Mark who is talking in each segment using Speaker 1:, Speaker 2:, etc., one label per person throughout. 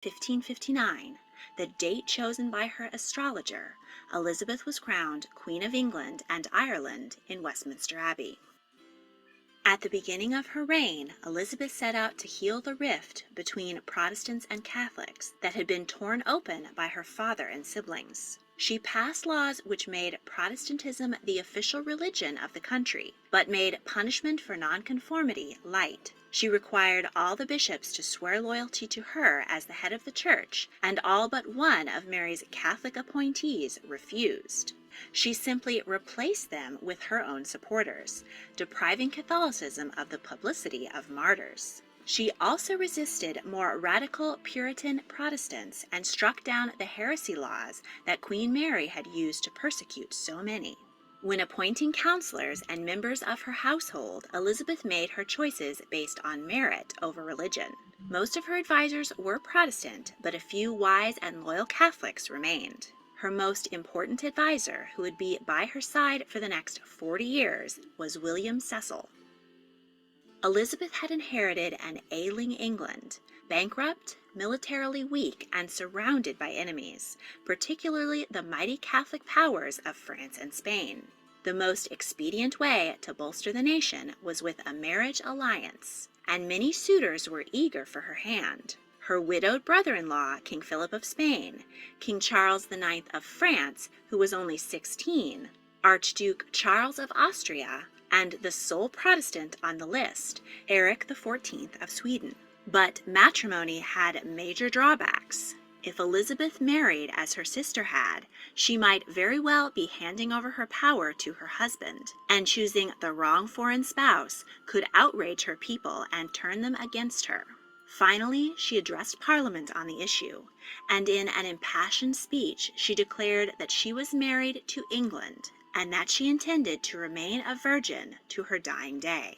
Speaker 1: 1559, the date chosen by her astrologer, Elizabeth was crowned Queen of England and Ireland in Westminster Abbey. At the beginning of her reign, Elizabeth set out to heal the rift between Protestants and Catholics that had been torn open by her father and siblings. She passed laws which made Protestantism the official religion of the country, but made punishment for nonconformity light. She required all the bishops to swear loyalty to her as the head of the church, and all but one of Mary's Catholic appointees refused. She simply replaced them with her own supporters, depriving Catholicism of the publicity of martyrs. She also resisted more radical Puritan Protestants and struck down the heresy laws that Queen Mary had used to persecute so many. When appointing counselors and members of her household, Elizabeth made her choices based on merit over religion. Most of her advisors were Protestant, but a few wise and loyal Catholics remained. Her most important advisor, who would be by her side for the next 40 years, was William Cecil. Elizabeth had inherited an ailing England, bankrupt, militarily weak, and surrounded by enemies, particularly the mighty Catholic powers of France and Spain. The most expedient way to bolster the nation was with a marriage alliance, and many suitors were eager for her hand. Her widowed brother-in-law, King Philip of Spain, King Charles IX of France, who was only 16, Archduke Charles of Austria, and the sole Protestant on the list, Eric XIV of Sweden. But matrimony had major drawbacks. If Elizabeth married as her sister had, she might very well be handing over her power to her husband, and choosing the wrong foreign spouse could outrage her people and turn them against her. Finally, she addressed Parliament on the issue, and in an impassioned speech she declared that she was married to England, and that she intended to remain a virgin to her dying day.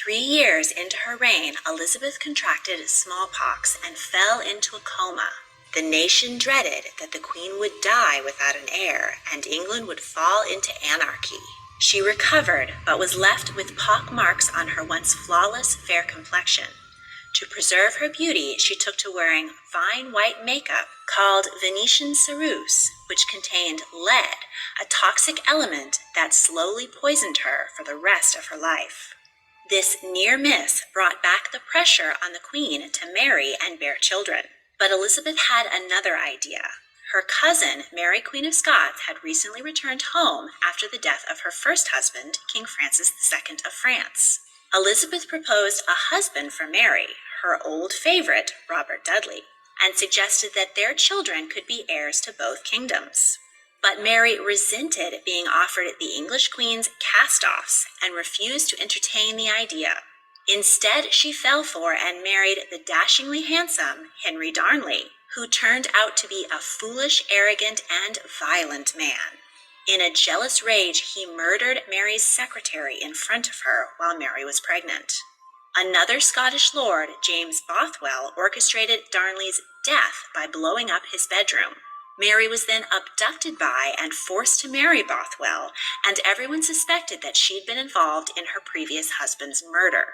Speaker 1: 3 years into her reign, Elizabeth contracted smallpox and fell into a coma. The nation dreaded that the queen would die without an heir, and England would fall into anarchy. She recovered, but was left with pock marks on her once flawless, fair complexion. To preserve her beauty, she took to wearing fine white makeup called Venetian ceruse, which contained lead, a toxic element that slowly poisoned her for the rest of her life. This near miss brought back the pressure on the queen to marry and bear children. But Elizabeth had another idea. Her cousin, Mary, Queen of Scots, had recently returned home after the death of her first husband, King Francis II of France. Elizabeth proposed a husband for Mary, her old favorite, Robert Dudley, and suggested that their children could be heirs to both kingdoms. But Mary resented being offered the English queen's cast-offs and refused to entertain the idea. Instead, she fell for and married the dashingly handsome Henry Darnley, who turned out to be a foolish, arrogant, and violent man. In a jealous rage, he murdered Mary's secretary in front of her while Mary was pregnant. Another Scottish lord, James Bothwell, orchestrated Darnley's death by blowing up his bedroom. Mary was then abducted by and forced to marry Bothwell, and everyone suspected that she'd been involved in her previous husband's murder.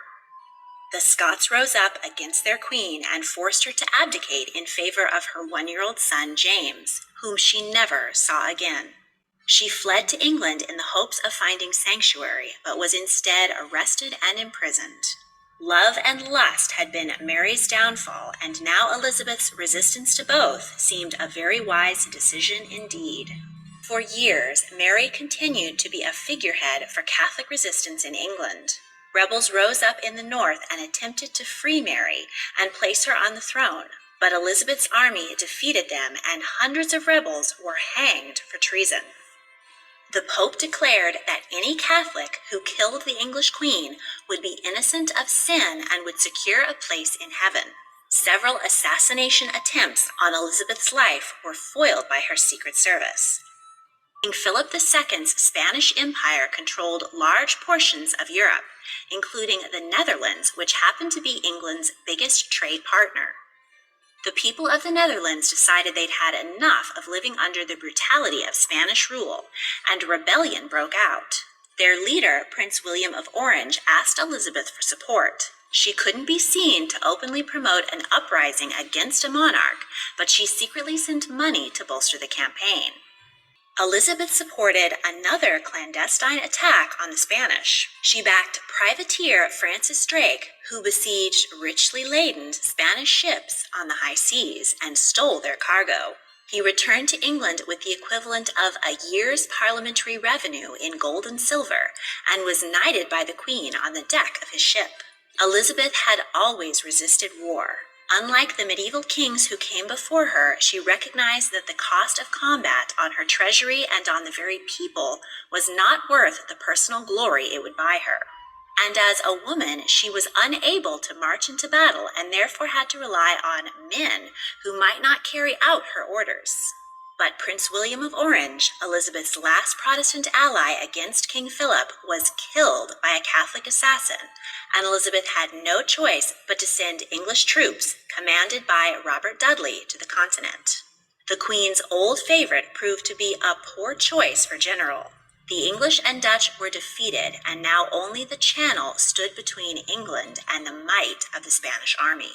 Speaker 1: The Scots rose up against their queen and forced her to abdicate in favor of her 1-year-old son, James, whom she never saw again. She fled to England in the hopes of finding sanctuary, but was instead arrested and imprisoned. Love and lust had been Mary's downfall, and now Elizabeth's resistance to both seemed a very wise decision indeed. For years, Mary continued to be a figurehead for Catholic resistance in England. Rebels rose up in the north and attempted to free Mary and place her on the throne, but Elizabeth's army defeated them, and hundreds of rebels were hanged for treason. The Pope declared that any Catholic who killed the English queen would be innocent of sin and would secure a place in heaven. Several assassination attempts on Elizabeth's life were foiled by her secret service. King Philip II's Spanish Empire controlled large portions of Europe, including the Netherlands, which happened to be England's biggest trade partner. The people of the Netherlands decided they'd had enough of living under the brutality of Spanish rule, and rebellion broke out. Their leader, Prince William of Orange, asked Elizabeth for support. She couldn't be seen to openly promote an uprising against a monarch, but she secretly sent money to bolster the campaign. Elizabeth supported another clandestine attack on the Spanish. She backed privateer Francis Drake, who besieged richly laden Spanish ships on the high seas and stole their cargo. He returned to England with the equivalent of a year's parliamentary revenue in gold and silver, and was knighted by the Queen on the deck of his ship. Elizabeth had always resisted war. Unlike the medieval kings who came before her, she recognized that the cost of combat on her treasury and on the very people was not worth the personal glory it would buy her. And as a woman, she was unable to march into battle and therefore had to rely on men who might not carry out her orders. But Prince William of Orange, Elizabeth's last Protestant ally against King Philip, was killed by a Catholic assassin, and Elizabeth had no choice but to send English troops, commanded by Robert Dudley, to the continent. The Queen's old favorite proved to be a poor choice for general. The English and Dutch were defeated, and now only the Channel stood between England and the might of the Spanish army.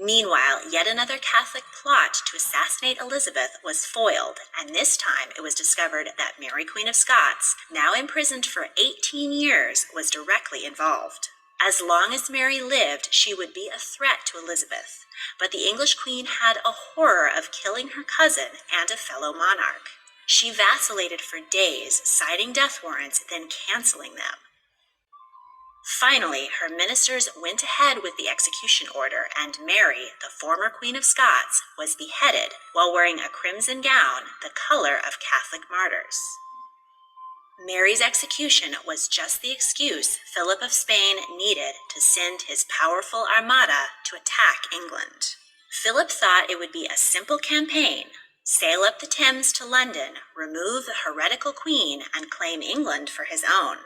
Speaker 1: Meanwhile, yet another Catholic plot to assassinate Elizabeth was foiled, and this time it was discovered that Mary, Queen of Scots, now imprisoned for 18 years, was directly involved. As long as Mary lived, she would be a threat to Elizabeth, but the English queen had a horror of killing her cousin and a fellow monarch. She vacillated for days, citing death warrants, then canceling them. Finally, her ministers went ahead with the execution order, and Mary, the former Queen of Scots, was beheaded while wearing a crimson gown, the color of Catholic martyrs. Mary's execution was just the excuse Philip of Spain needed to send his powerful armada to attack England. Philip thought it would be a simple campaign: sail up the Thames to London, remove the heretical queen, and claim England for his own.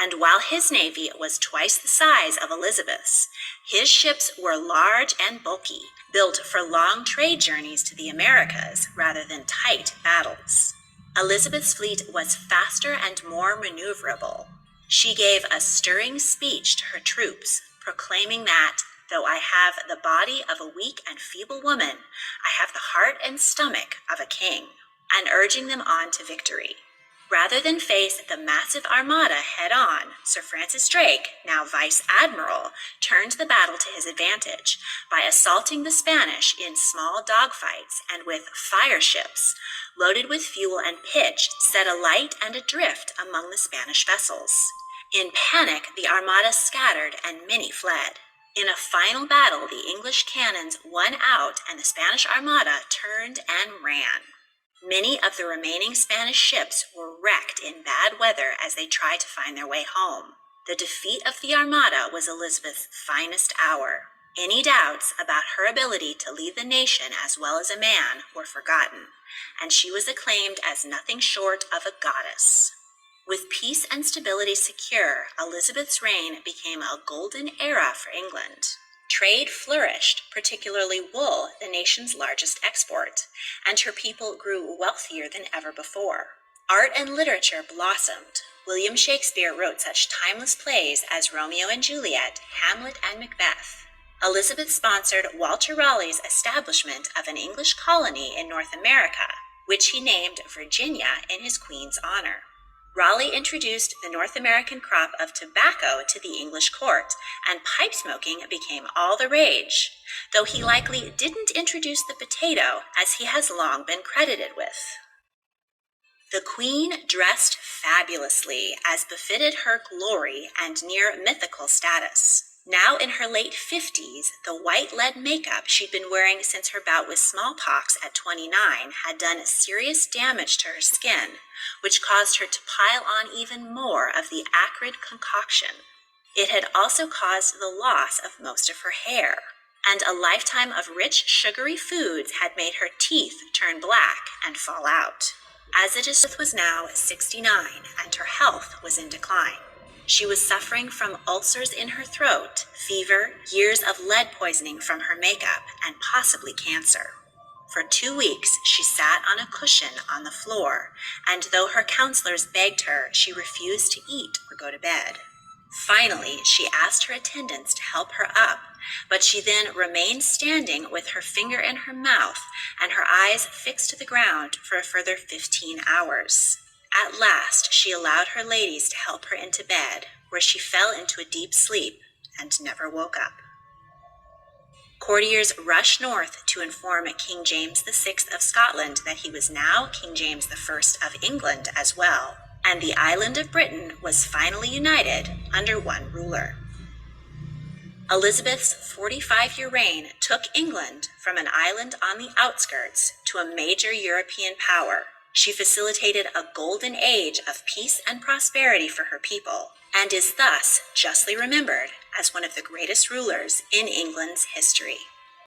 Speaker 1: And while his navy was twice the size of Elizabeth's, his ships were large and bulky, built for long trade journeys to the Americas rather than tight battles. Elizabeth's fleet was faster and more maneuverable. She gave a stirring speech to her troops, proclaiming that, though I have the body of a weak and feeble woman, I have the heart and stomach of a king, and urging them on to victory. Rather than face the massive armada head-on, Sir Francis Drake, now Vice Admiral, turned the battle to his advantage by assaulting the Spanish in small dogfights and with fire ships, loaded with fuel and pitch, set alight and adrift among the Spanish vessels. In panic, the armada scattered and many fled. In a final battle, the English cannons won out and the Spanish armada turned and ran. Many of the remaining Spanish ships were wrecked in bad weather as they tried to find their way home. The defeat of the Armada was Elizabeth's finest hour. Any doubts about her ability to lead the nation as well as a man were forgotten, and she was acclaimed as nothing short of a goddess. With peace and stability secure, Elizabeth's reign became a golden era for England. Trade flourished, particularly wool, the nation's largest export, and her people grew wealthier than ever before. Art and literature blossomed. William Shakespeare wrote such timeless plays as Romeo and Juliet, Hamlet, and Macbeth. Elizabeth sponsored Walter Raleigh's establishment of an English colony in North America, which he named Virginia in his queen's honor. Raleigh introduced the North American crop of tobacco to the English court, and pipe smoking became all the rage, though he likely didn't introduce the potato, as he has long been credited with. The Queen dressed fabulously, as befitted her glory and near mythical status. Now in her late 50s, the white lead makeup she'd been wearing since her bout with smallpox at 29 had done serious damage to her skin, which caused her to pile on even more of the acrid concoction. It had also caused the loss of most of her hair, and a lifetime of rich, sugary foods had made her teeth turn black and fall out. As Elizabeth was now 69, and her health was in decline. She was suffering from ulcers in her throat, fever, years of lead poisoning from her makeup, and possibly cancer. For 2 weeks, she sat on a cushion on the floor, and though her counselors begged her, she refused to eat or go to bed. Finally, she asked her attendants to help her up, but she then remained standing with her finger in her mouth and her eyes fixed to the ground for a further 15 hours. At last, she allowed her ladies to help her into bed, where she fell into a deep sleep and never woke up. Courtiers rushed north to inform King James VI of Scotland that he was now King James I of England as well, and the island of Britain was finally united under one ruler. Elizabeth's 45-year reign took England from an island on the outskirts to a major European power. She facilitated a golden age of peace and prosperity for her people, and is thus justly remembered as one of the greatest rulers in England's history.